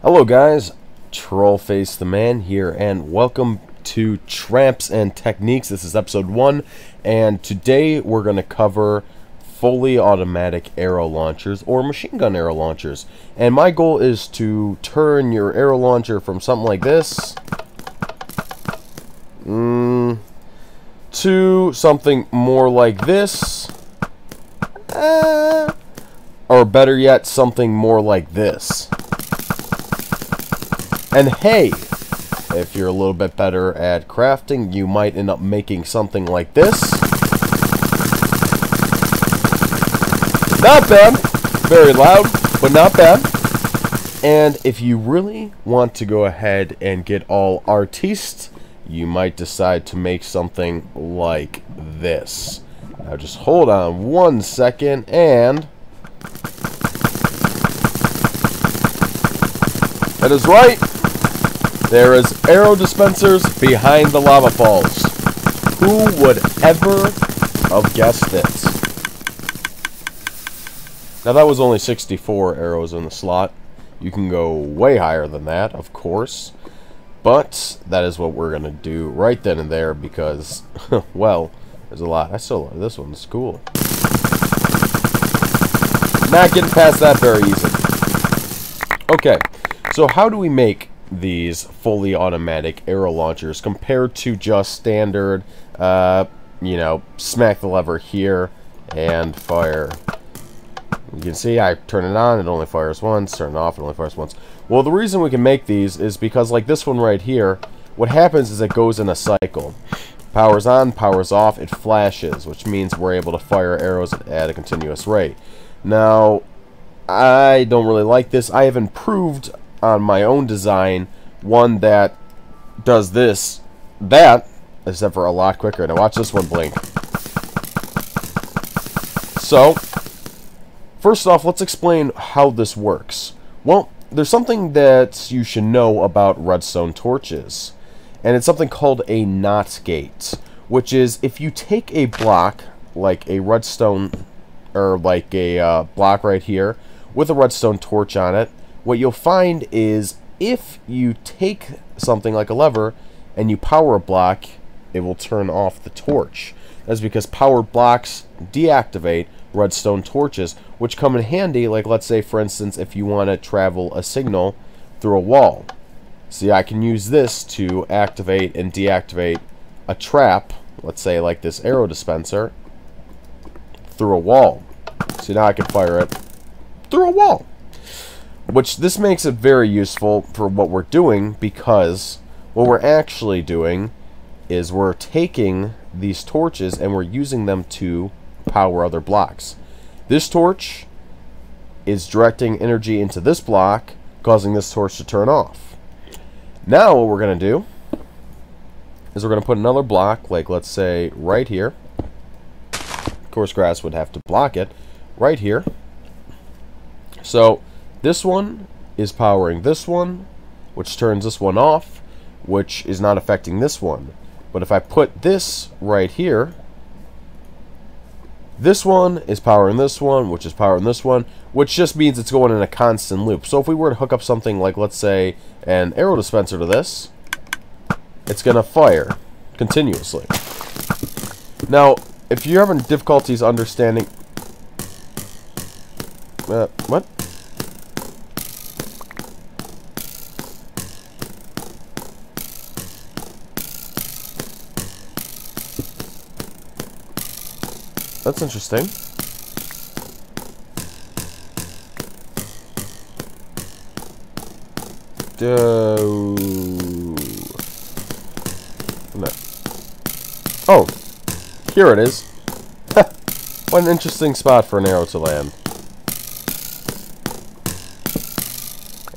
Hello guys, Trollface the Man here, and welcome to Traps and Techniques. This is episode 1, and today we're going to cover fully automatic arrow launchers or machine gun arrow launchers. And my goal is to turn your arrow launcher from something like this to something more like this, or better yet, something more like this. And hey, if you're a little bit better at crafting, you might end up making something like this. Not bad. Very loud, but not bad. And if you really want to go ahead and get all artiste, you might decide to make something like this. Now just hold on 1 second, and that is right. There is arrow dispensers behind the lava falls. Who would ever have guessed this? Now that was only 64 arrows in the slot. You can go way higher than that, of course. But that is what we're going to do right then and there because, well, there's a lot. I still like this one. It's cool. Not getting past that very easy. Okay, so how do we make these fully automatic arrow launchers compared to just standard, you know, smack the lever here and fire? You can see I turn it on, it only fires once, turn it off, it only fires once. Well, the reason we can make these is because, like this one right here, what happens is it goes in a cycle. Powers on, powers off, it flashes, which means we're able to fire arrows at a continuous rate. Now, I don't really like this. I have improved on my own design one that does that, except for a lot quicker. Now watch this one blink. So, first off, let's explain how this works. Well, there's something that you should know about redstone torches, and it's something called a NOT gate, which is if you take a block like a redstone, or like a block right here with a redstone torch on it, what you'll find is if you take something like a lever and you power a block, it will turn off the torch. That's because powered blocks deactivate redstone torches, which come in handy, like let's say for instance if you want to travel a signal through a wall. See, I can use this to activate and deactivate a trap, let's say like this arrow dispenser, through a wall. See, now I can fire it through a wall. Which this makes it very useful for what we're doing, because what we're actually doing is we're taking these torches and we're using them to power other blocks. This torch is directing energy into this block, causing this torch to turn off. Now what we're going to do is we're going to put another block, like let's say right here. Of course grass would have to block it, right here. So this one is powering this one, which turns this one off, which is not affecting this one. But if I put this right here, this one is powering this one, which is powering this one, which just means it's going in a constant loop. So if we were to hook up something like, let's say, an arrow dispenser to this, it's going to fire continuously. Now, if you're having difficulties understanding... what? That's interesting. No. Oh, here it is. What an interesting spot for an arrow to land.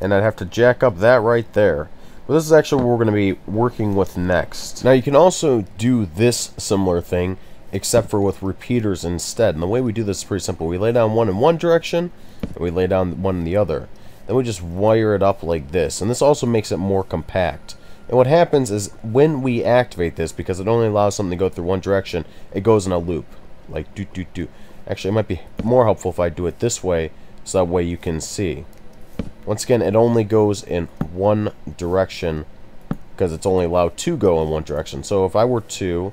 And I'd have to jack up that right there. But this is actually what we're going to be working with next. Now you can also do this similar thing, except for with repeaters instead. And the way we do this is pretty simple. We lay down one in one direction, and we lay down one in the other. Then we just wire it up like this. And this also makes it more compact. And what happens is when we activate this, because it only allows something to go through one direction, it goes in a loop. Like do do do. Actually, it might be more helpful if I do it this way, so that way you can see. Once again, it only goes in one direction because it's only allowed to go in one direction. So if I were to...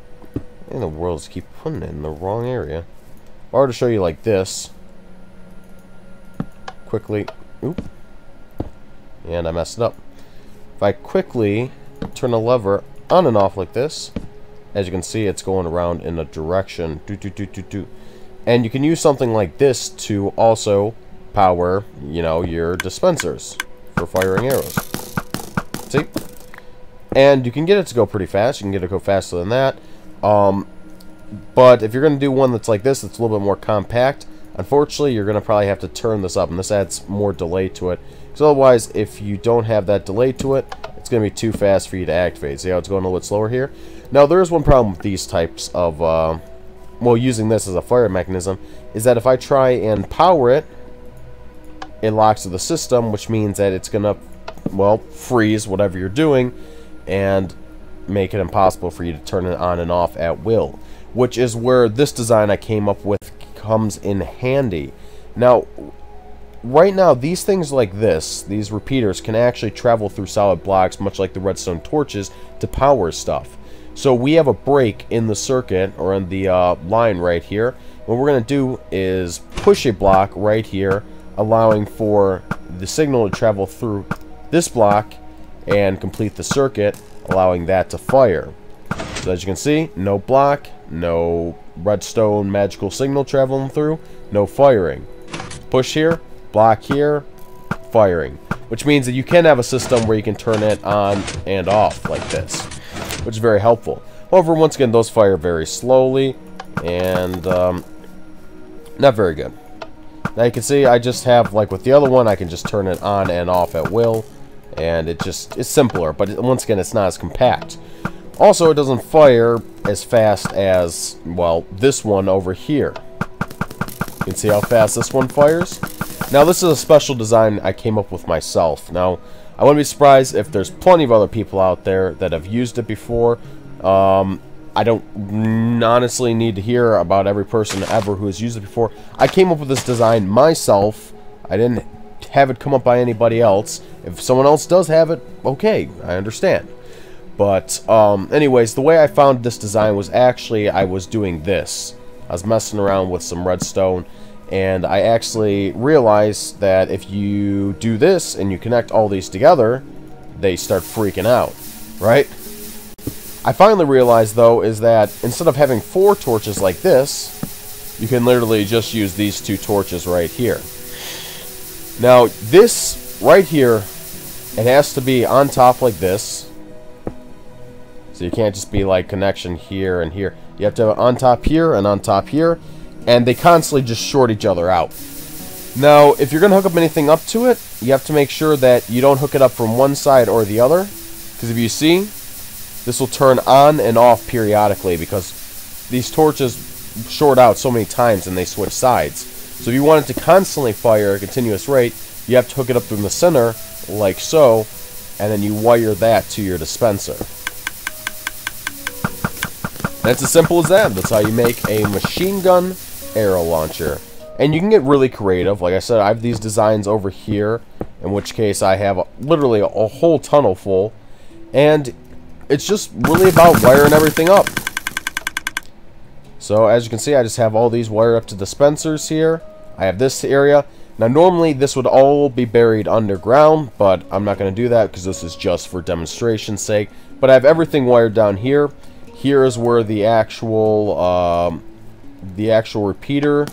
in the world, just keep putting it in the wrong area. If I were to show you like this, quickly... oop. And I messed it up. If I quickly turn the lever on and off like this, as you can see, it's going around in a direction. And you can use something like this to also power, you know, your dispensers for firing arrows. See? And you can get it to go pretty fast. You can get it to go faster than that. But if you're going to do one that's like this, that's a little bit more compact, unfortunately, you're going to probably have to turn this up, and this adds more delay to it. Because otherwise, if you don't have that delay to it, it's going to be too fast for you to activate. See how it's going a little bit slower here? Now, there is one problem with these types of, well, using this as a fire mechanism, is that if I try and power it, it locks to the system, which means that it's going to, well, freeze whatever you're doing, and make it impossible for you to turn it on and off at will. Which is where this design I came up with comes in handy. Now, right now, these things like this, these repeaters, can actually travel through solid blocks, much like the redstone torches, to power stuff. So we have a break in the circuit, or in the line right here. What we're going to do is push a block right here, allowing for the signal to travel through this block and complete the circuit, allowing that to fire. So as you can see, no block, no redstone magical signal traveling through, no firing. Push here, block here, firing. Which means that you can have a system where you can turn it on and off like this, which is very helpful. However, once again, those fire very slowly and not very good. Now you can see I just have, like with the other one, I can just turn it on and off at will, and it's simpler, but once again, it's not as compact. Also, it doesn't fire as fast as, well, this one over here. You can see how fast this one fires. Now, this is a special design I came up with myself. Now, I wouldn't be surprised if there's plenty of other people out there that have used it before. I don't honestly need to hear about every person ever who has used it before. I came up with this design myself. I didn't have it come up by anybody else. If someone else does have it, okay, I understand. But, anyways, the way I found this design was actually, I was doing this. I was messing around with some redstone, and I actually realized that if you do this and you connect all these together, they start freaking out, right? I finally realized, though, is that instead of having 4 torches like this, you can literally just use these 2 torches right here. Now, this right here, it has to be on top like this. So you can't just be like connection here and here. You have to have it on top here and on top here, and they constantly just short each other out. Now, if you're going to hook up anything up to it, you have to make sure that you don't hook it up from one side or the other, because if you see, this will turn on and off periodically because these torches short out so many times and they switch sides. So if you want it to constantly fire at a continuous rate, you have to hook it up from the center, like so, and then you wire that to your dispenser. That's as simple as that. That's how you make a machine gun arrow launcher. And you can get really creative. Like I said, I have these designs over here, in which case I have literally a whole tunnel full. And it's just really about wiring everything up. So as you can see, I just have all these wired up to dispensers here. I have this area. Now normally this would all be buried underground, but I'm not going to do that because this is just for demonstration's sake. But I have everything wired down here. Here is where the actual repeater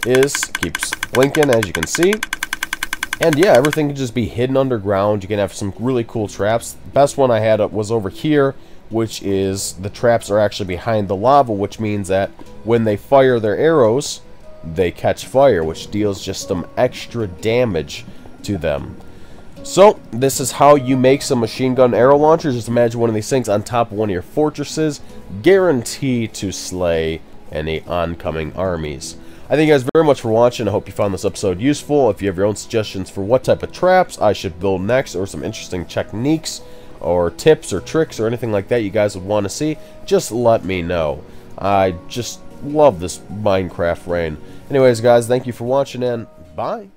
is. Keeps blinking, as you can see. And yeah, everything can just be hidden underground. You can have some really cool traps. The best one I had was over here, which is the traps are actually behind the lava, which means that when they fire their arrows, they catch fire, which deals just some extra damage to them. So, this is how you make some machine gun arrow launchers. Just imagine one of these things on top of one of your fortresses, guaranteed to slay any oncoming armies. I thank you guys very much for watching. I hope you found this episode useful. If you have your own suggestions for what type of traps I should build next, or some interesting techniques, or tips, or tricks, or anything like that you guys would want to see, just let me know. I just love this Minecraft rain. Anyways, guys, thank you for watching, and bye.